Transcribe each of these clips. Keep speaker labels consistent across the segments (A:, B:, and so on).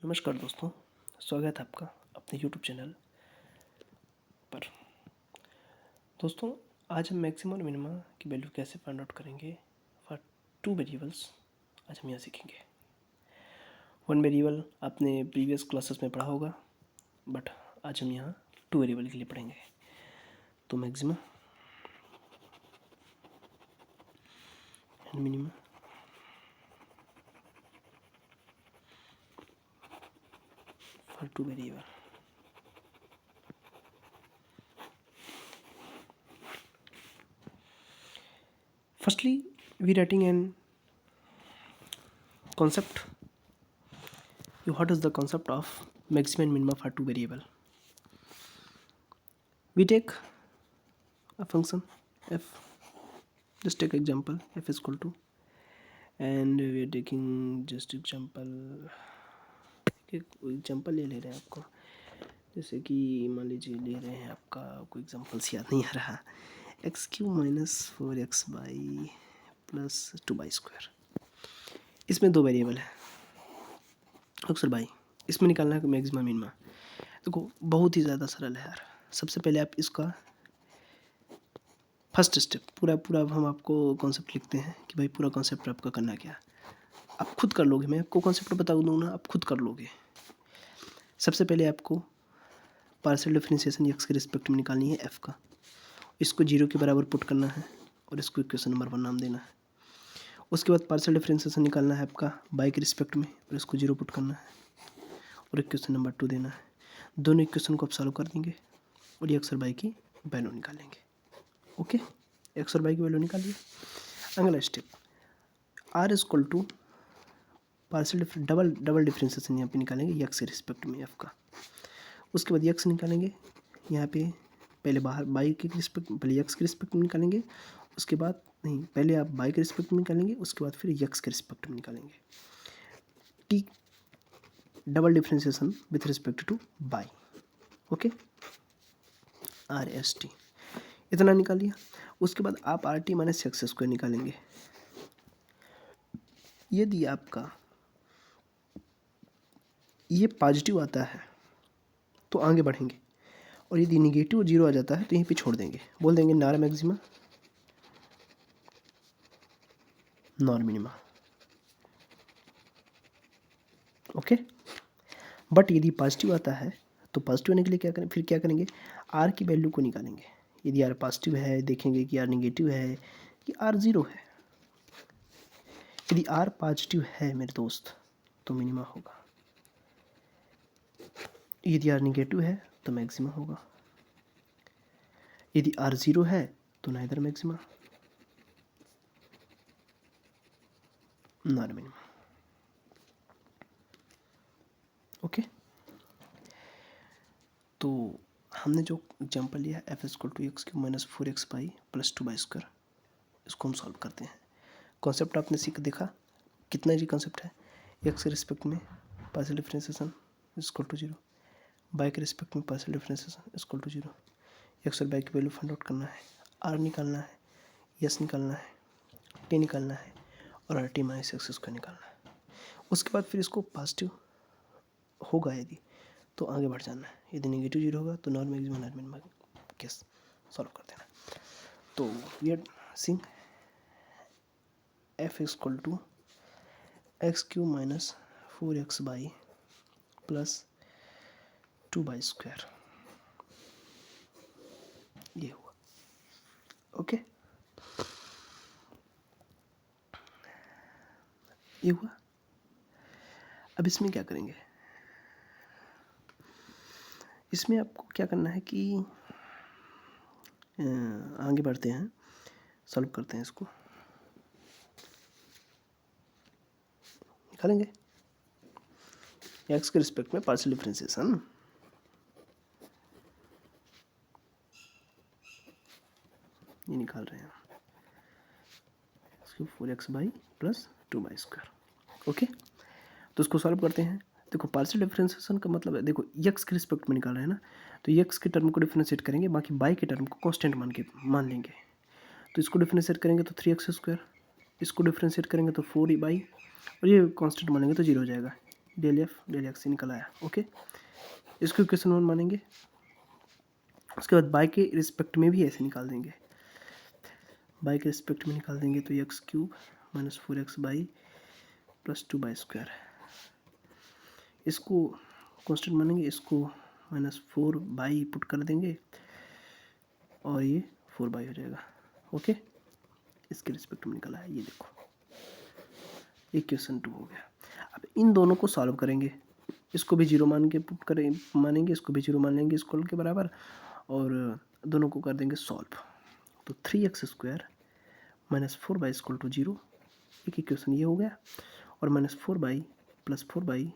A: नमस्कार दोस्तों, स्वागत है आपका अपने यूट्यूब चैनल पर। दोस्तों, आज हम मैक्सिमम और मिनिमा की वैल्यू कैसे फाइंड आउट करेंगे फॉर टू वेरिएबल्स, आज हम यहाँ सीखेंगे। वन वेरिएबल आपने प्रीवियस क्लासेस में पढ़ा होगा, बट आज हम यहाँ टू वेरिएबल के लिए पढ़ेंगे। तो maxima and minima for two variable. Firstly, we writing an concept. What is the concept of maximum and minimum for two variable? We take a function f. Just take example f is equal to, and we are taking just example. Example ले रहे हैं आपको, जैसे कि मान लीजिए ले रहे हैं आपका कोई एग्जाम्पल्स याद नहीं आ रहा। X cube minus 4x y plus 2y²। इसमें दो वेरिएबल है अक्सर भाई, इसमें निकालना है मैक्सिमम मिनिमा। देखो बहुत ही ज़्यादा सरल है यार। सबसे पहले आप इसका फर्स्ट स्टेप पूरा हम आपको कॉन्सेप्ट लिखते हैं कि भाई पूरा कॉन्सेप्ट आपका करना क्या, आप खुद कर लोगे। मैं आपको कॉन्सेप्ट बता दूँगा, आप खुद कर लोगे। सबसे पहले आपको पार्शियल डिफरेंशिएशन एक्स के रिस्पेक्ट में निकालनी है एफ़ का। इसको 0 के बराबर पुट करना है और इसको इक्वेशन नंबर 1 नाम देना है। उसके बाद पार्शियल डिफरेंशिएशन निकालना है आपका बाई के रिस्पेक्ट में और इसको 0 पुट करना है और इक्वेशन नंबर 2 देना है। दोनों इक्वेशन को आप सॉल्व कर देंगे और एक्स और बाई की वैल्यू निकालेंगे। ओके, एक्स और बाई की वैल्यू निकालिए। अगला step r is equal to partial double differentiation यहाँ पे निकालेंगे एक्स के रिस्पेक्ट में एफ का। उसके बाद एक्स निकालेंगे यहाँ पे, पहले बाहर बाई के रिस्पेक्ट, पहले एक्स के रिस्पेक्ट में निकालेंगे, उसके बाद नहीं, पहले आप बाई के रिस्पेक्ट में निकालेंगे, उसके बाद फिर एक्स के रिस्पेक्ट में निकालेंगे। T double differentiation with respect two by. Okay, R S T इतना निकाल लिया। उसके बाद आप R T minus x square निकालेंगे। यदि आपका ये पॉजिटिव आता है तो आगे बढ़ेंगे, और यदि निगेटिव 0 आ जाता है तो यहीं पे छोड़ देंगे, बोल देंगे nor maxima nor minima. Okay, but यदि पॉजिटिव आता है तो पॉजिटिव आने के लिए क्या करें, फिर क्या करेंगे, आर की वैल्यू को निकालेंगे। यदि आर पॉजिटिव है देखेंगे कि आर निगेटिव है कि आर 0 है। यदि आर पॉजिटिव है मेरे दोस्त तो मिनिमा होगा, यदि आर निगेटिव है तो मैक्सिमा होगा। यदि आर 0 है तो neither maxima nor minima. Okay, तो हमने जो एग्जांपल लिया है f equal to x cube minus 4x y plus 2y², इसको हम सॉल्व करते हैं। कॉन्सेप्ट आपने सीख देखा कितना जी कॉन्सेप्ट है। एक्स के रिस्पेक्ट में partial differentiation equal to 0, y के रिस्पेक्ट में partial differentiation equal to 0। X और बाई की वैल्यू फाइंड आउट करना है, आर निकालना है, एस निकालना है, टी निकालना है और R T minus x square निकालना है। उसके बाद फिर इसको पॉजिटिव होगा यदि तो आगे बढ़ जाना है, यदि नेगेटिव 0 होगा तो nor maxima nor minima case solve कर देना। तो we are seeing f equal to x cube minus 4x y plus 2y², ये हुआ। ओके, ये हुआ। अब इसमें क्या करेंगे, इसमें आपको क्या करना है कि आगे बढ़ते हैं, सॉल्व करते हैं। इसको निकालेंगे एक्स के रिस्पेक्ट में पार्शियल डिफरेंशिएशन, ये निकाल रहे हैं इसको 4x y plus 2y²। Okay, तो इसको सॉल्व करते हैं। देखो पार्शियल डिफरेंशिएशन का मतलब है, देखो एक्स के रिस्पेक्ट में निकाल रहे हैं ना, तो एक्स के टर्म को डिफरेंशिएट करेंगे, बाकी बाई के टर्म को कांस्टेंट मान लेंगे। तो इसको डिफरेंशिएट करेंगे तो 3x², इसको डिफरेंशिएट करेंगे तो 4y, और ये कांस्टेंट मानेंगे तो 0 हो जाएगा। डेल एफ डेल एक्स निकल आया। ओके, इसको इक्वेशन 1 मानेंगे। उसके बाद बाई के रिस्पेक्ट में भी ऐसे निकाल देंगे, बाई के रिस्पेक्ट में निकाल देंगे तो x cube minus 4x y plus 2y²। इसको कांस्टेंट मानेंगे, इसको -4 पुट कर देंगे और ये 4 हो जाएगा। ओके, इसके रिस्पेक्ट में निकला है, ये देखो इक्वेशन 2 हो गया। अब इन दोनों को सॉल्व करेंगे, इसको भी 0 मान के पुट करें मानेंगे, इसको भी 0 मान लेंगे स्क्वायर के बराबर, और दोनों को कर देंगे सॉल्व। तो 3x² minus 4y equal to 0, एक इक्वेशन ये हो गया, और -4y plus 4y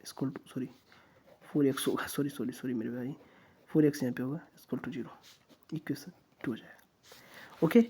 A: equal to 4x होगा, सॉरी मेरे भाई, 4x यहाँ पे होगा इक्वल टू 0, इक्वेशन 2 हो जाएगा। ओके,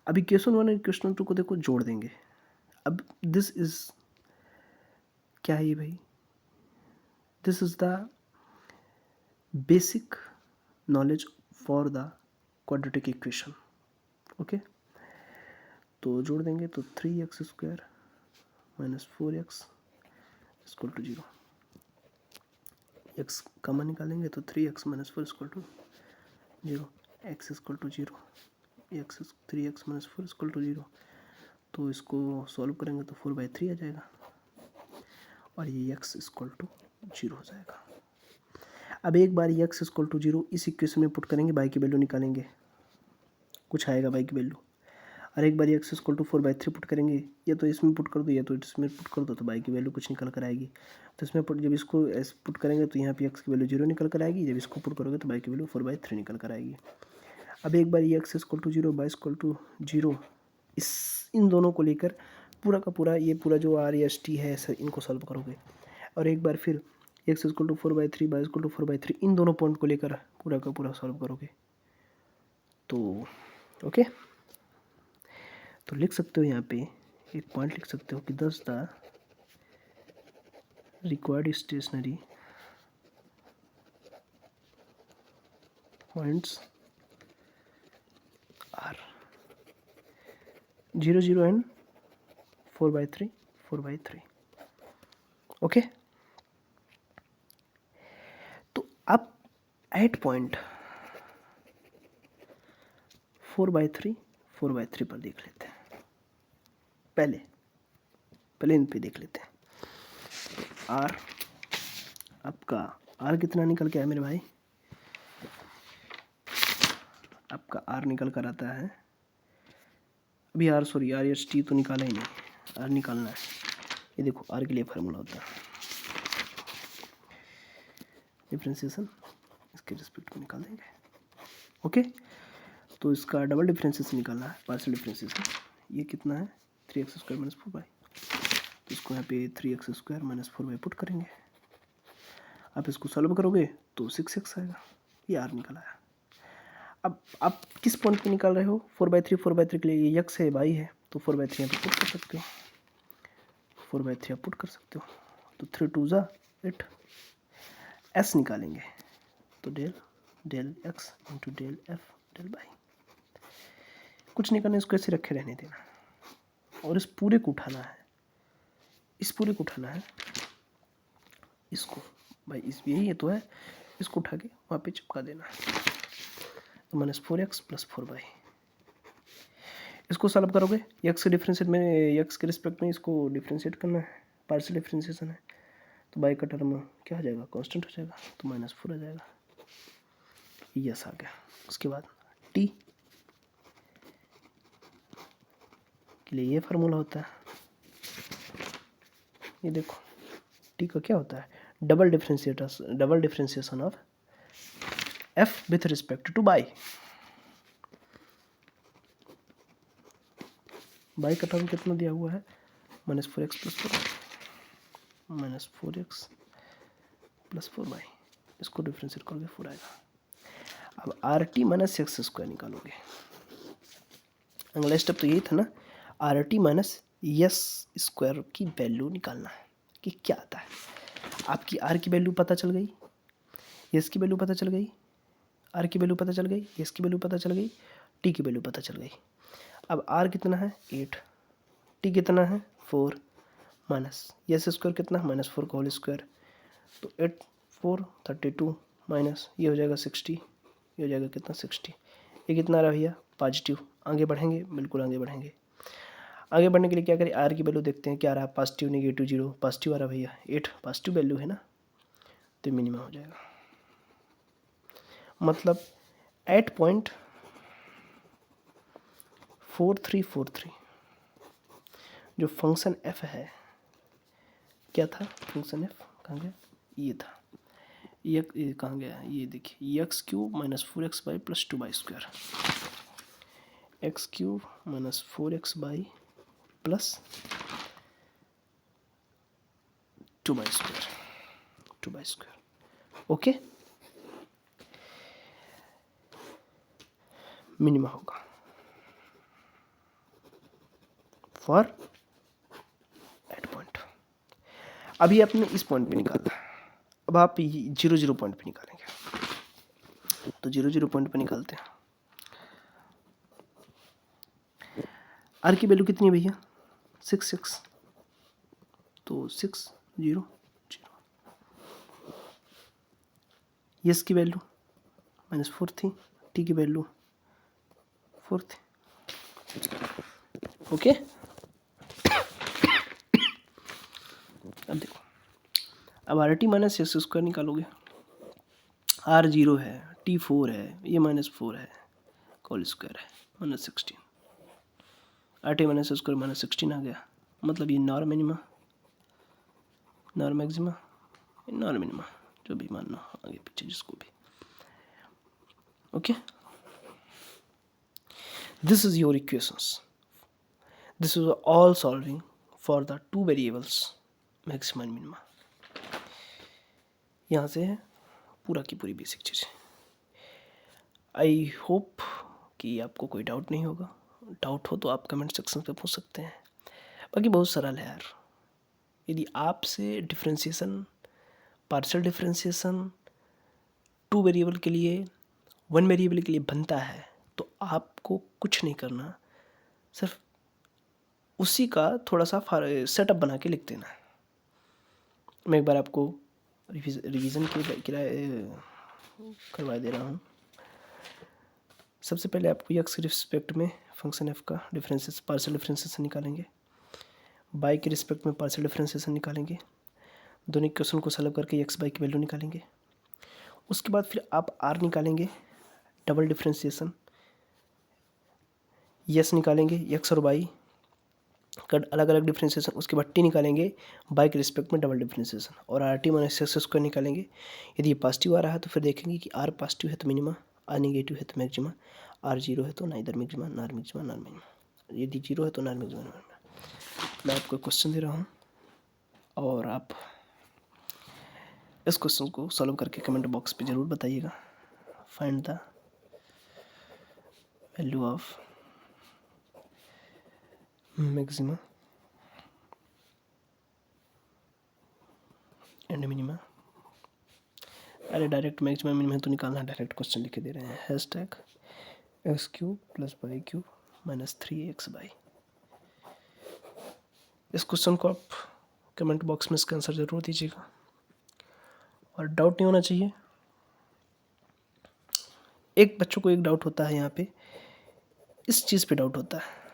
A: अब इक्वेशन 1 और इक्वेशन 2 को देखो जोड़ देंगे। अब दिस इज क्या है ये भाई, this is the basic knowledge for the quadratic equation. Okay, तो जोड़ देंगे तो 3x² minus 4x equal to 0, x common निकालेंगे तो 3x minus 4 equal to 0, x equal to 0, x 3x minus 4 equal to 0। तो इसको सॉल्व करेंगे तो 4/3 आ जाएगा, और ये x इक्वल टू 0 हो जाएगा। अब एक बार x इक्वल टू 0 इस इक्वेशन में पुट करेंगे, बाई की वैल्यू निकालेंगे, कुछ आएगा बाई की वैल्यू, और एक बार x इक्वल टू 4/3 पुट करेंगे, ये तो इसमें पुट कर दो या तो इसमें पुट कर दो, तो बाई की वैल्यू कुछ निकल कर आएगी। तो इसमें पुट, जब इसको ऐसे पुट करेंगे तो यहाँ पे x की वैल्यू 0 निकल कर आएगी, जब इसको पुट करोगे तो बाई की वैल्यू 4/3 निकल कर आएगी। अब एक बार ये x equal to 0 y equal to 0, इन दोनों को लेकर पूरा का पूरा ये पूरा जो r या t है सर, इनको सॉल्व करोगे, और एक बार फिर x equal to 4/3 y equal to 4/3, इन दोनों पॉइंट को लेकर पूरा का पूरा सॉल्व करोगे। तो ओके, तो लिख सकते हो यहाँ पे एक पॉइंट लिख सकते हो कि thus the required stationary points are 0 0 and 4/3 4/3। Okay, तो अब एट पॉइंट 4/3 4/3 पर देख लेते हैं, पहले इन पे देख लेते हैं। आर, आपका आर कितना निकल के आया मेरे भाई, आपका आर निकल कर आता है, अभी आर एस टी तो निकाला ही नहीं, आर निकालना है। ये देखो आर के लिए फार्मूला होता है डिफ्रेंशिएशन, इसके रिस्पेक्ट में निकाल देंगे। ओके, तो इसका डबल डिफ्रेंशिएशन निकालना है, पार्शियल डिफ्रेंशिएशन। ये कितना है 3x² माइनस 4y, तो इसको यहाँ पे 3x² माइनस 4y पुट करेंगे। आप इसको सॉल्व करोगे तो 6x आएगा, ये आर निकल आया। अब आप किस पॉइंट पे निकाल रहे हो, 4/3 के लिए ये x है y है, तो 4/3 यहाँ पे पुट कर सकते हो, 4/3 आप पुट कर सकते हो, तो 3 2 ज़ा 8। s निकालेंगे तो del x into del f del y, कुछ नहीं करना, इसको ऐसे रखे रहने देना, और इस पूरे को उठाना है, इसको भाई, इस यही है तो है, इसको उठा के वहाँ पे चिपका देना। तो -4x प्लस 4y, इसको सॉल्व करोगे, x के डिफ्रेंशिएट में, x के रिस्पेक्ट में इसको डिफ्रेंशिएट करना है, पार्शियल डिफ्रेंशिएशन है, तो बाई का टर्म क्या हो जाएगा, कांस्टेंट हो जाएगा, तो -4 आ जाएगा, यस आ गया। उसके बाद t के लिए ये फार्मूला होता है, ये देखो t का क्या होता है, double differentiation of f with respect two by का टर्म कितना दिया हुआ है, -4x प्लस 4y, इसको डिफ्रेंशिएट करोगे 4 आएगा। अब RT माइनस x² निकालोगे, अगला स्टेप तो यही था ना, RT माइनस s² की वैल्यू निकालना है कि क्या आता है। आपकी r की वैल्यू पता चल गई, s की वैल्यू पता चल गई, r की वैल्यू पता चल गई, s की वैल्यू पता चल गई, t की वैल्यू पता चल गई। अब r कितना है 8, t कितना है 4, माइनस यस स्क्वायर कितना -4 का होल स्क्वायर, तो 8 4 32 माइनस ये हो जाएगा 60, ये हो जाएगा कितना 60, ये कितना आ रहा भैया पॉजिटिव। आगे बढ़ेंगे, बिल्कुल आगे बढ़ेंगे। आगे बढ़ने के लिए क्या करें, आर की वैल्यू देखते हैं क्या आ रहा है, पॉजिटिव नेगेटिव 0, पॉजिटिव आ रहा भैया 8, पॉजिटिव वैल्यू है ना, तो मिनिमम हो जाएगा। मतलब 8.4343 जो फंक्शन एफ है, क्या था फंक्शन एफ, कहाँ गया, ये था, ये कहाँ गया, ये देखिए x cube minus 4x y plus 2 by square, x cube minus 4x y plus 2 by square, 2 by square, okay. Minimum होगा फॉर एट पॉइंट। अभी आपने इस पॉइंट पे निकाला, अब आप 0 0 पॉइंट पे निकालेंगे, तो 0 0 पॉइंट पे निकालते हैं। आर की वैल्यू कितनी है भैया 6 6, तो 6 0 0। यस की वैल्यू -4 थी, टी की वैल्यू 4 थी, ओके। अब देखो, अब R T minus S square निकालोगे, आर 0 है, टी 4 है, ये -4 है, होल स्क्वायर है -16, आर टी माइनस स्क्वायर -16 आ गया, मतलब ये nor minima, nor maxima, nor minima, जो भी मानना आगे पीछे जिसको भी, okay. This is your equations, this is all solving for the 2 variables maxima and minima. यहाँ से है पूरा की पूरी बेसिक चीज़ें। आई होप कि आपको कोई डाउट नहीं होगा, डाउट हो तो आप कमेंट सेक्शन पे पूछ सकते हैं, बाकी बहुत सरल है यार। यदि आपसे डिफ्रेंशिएशन, पार्शियल डिफ्रेंशिएशन 2 वेरिएबल के लिए 1 वेरिएबल के लिए बनता है, तो आपको कुछ नहीं करना, सिर्फ उसी का थोड़ा सा सेटअप बना के लिख देना है। मैं एक बार आपको रिवीजन करवा दे रहा हूँ। सबसे पहले आपको एक्स के रिस्पेक्ट में फंक्शन एफ का डिफरेंसेस पार्शियल डिफरेंशिएशन निकालेंगे, बाई के रिस्पेक्ट में पार्शियल डिफरेंशिएशन निकालेंगे, दोनों इक्वेशन को सॉल्व करके एक्स बाई की वैल्यू निकालेंगे। उसके बाद फिर आप आर निकालेंगे, डबल डिफरेंशिएशन, यस निकालेंगे, एक्स और बाई का अलग अलग डिफरेंशिएशन, उसके बाद टी निकालेंगे, बाई के रिस्पेक्ट में डबल डिफरेंशिएशन, और R T minus x square निकालेंगे। यदि ये पॉजिटिव आ रहा है तो फिर देखेंगे कि आर पॉजिटिव है तो मिनिमा, आर नेगेटिव है तो मैक्सिमा, आर 0 है तो नाइदर मैक्सिमा नार मैक्सिमा नार मिनिमा, यदि 0 है तो नार मैक्सिमा नार मिनिमा। मैं आपको क्वेश्चन दे रहा हूँ और आप इस क्वेश्चन को सॉल्व करके कमेंट बॉक्स पे ज़रूर बताइएगा। Find the value of maxima and minima. अरे डायरेक्ट मैक्सिमा मिनिमा तो निकालना, डायरेक्ट क्वेश्चन लिख के दे रहे हैं। Hashtag x cube plus y cube minus 3x y. इस क्वेश्चन को आप कमेंट बॉक्स में इसका आंसर ज़रूर दीजिएगा और डाउट नहीं होना चाहिए। एक बच्चों को एक डाउट होता है, यहाँ पे इस चीज़ पे डाउट होता है।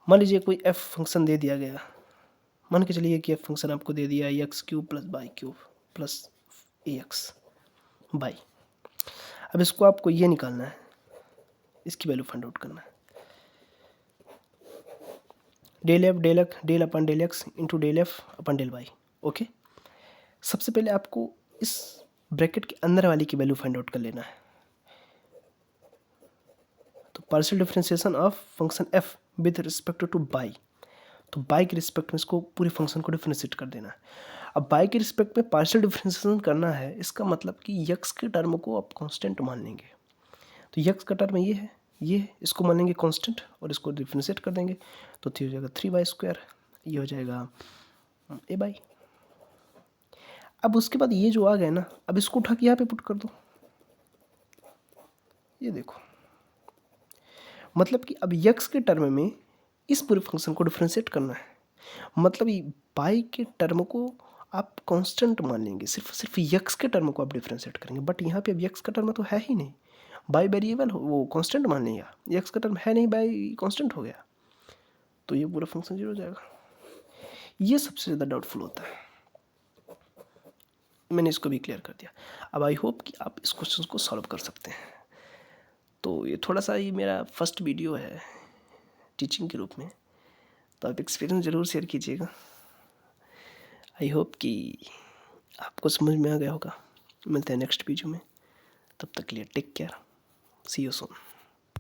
A: मान लीजिए कोई f फंक्शन दे दिया गया, मान के चलिए कि f फंक्शन आपको दे दिया x cube plus y cube plus ax y. अब इसको आपको ये निकालना है, इसकी वैल्यू फाइंड आउट करना है। Del F del upon del X into del F upon del Y, okay. सबसे पहले आपको इस ब्रैकेट के अंदर वाली की वैल्यू फाइंड आउट कर लेना है। तो partial differentiation of function F with respect two by, तो बाई के रिस्पेक्ट में इसको पूरे फंक्शन को डिफरेंशिएट कर देना है। अब बाई के रिस्पेक्ट में पार्शियल डिफरेंशिएशन करना है, इसका मतलब कि यक्स के टर्म को आप कांस्टेंट मान लेंगे। तो यक्स का टर्म ये है, ये है, इसको मान लेंगे कांस्टेंट और इसको डिफरेंशिएट कर देंगे, तो हो जाएगा 3y स्क्वायर, ये हो जाएगा ए बाई। अब उसके बाद ये जो आ गया ना, अब इसको उठा के यहाँ पे पुट कर दो, ये देखो, मतलब कि अब यक्स के टर्म में इस पूरे फंक्शन को डिफ्रेंशिएट करना है। मतलब बाई के टर्म को आप कांस्टेंट मान लेंगे, सिर्फ यक्स के टर्म को आप डिफ्रेंशिएट करेंगे, बट यहाँ पे अब यक्स का टर्म तो है ही नहीं, बाई वेरिएबल वो कांस्टेंट मान लेंगे, यक्स का टर्म है नहीं, बाई कांस्टेंट हो गया, तो ये पूरा फंक्शन जीरो हो जाएगा। ये सबसे ज़्यादा डाउटफुल होता है, मैंने इसको भी क्लियर कर दिया। अब आई होप कि आप इस क्वेश्चन को सॉल्व कर सकते हैं। तो ये थोड़ा सा ये मेरा फर्स्ट वीडियो है टीचिंग के रूप में, तो आप एक्सपीरियंस ज़रूर शेयर कीजिएगा। आई होप कि आपको समझ में आ गया होगा। मिलते हैं नेक्स्ट वीडियो में, तब तक के लिए take care, see you soon.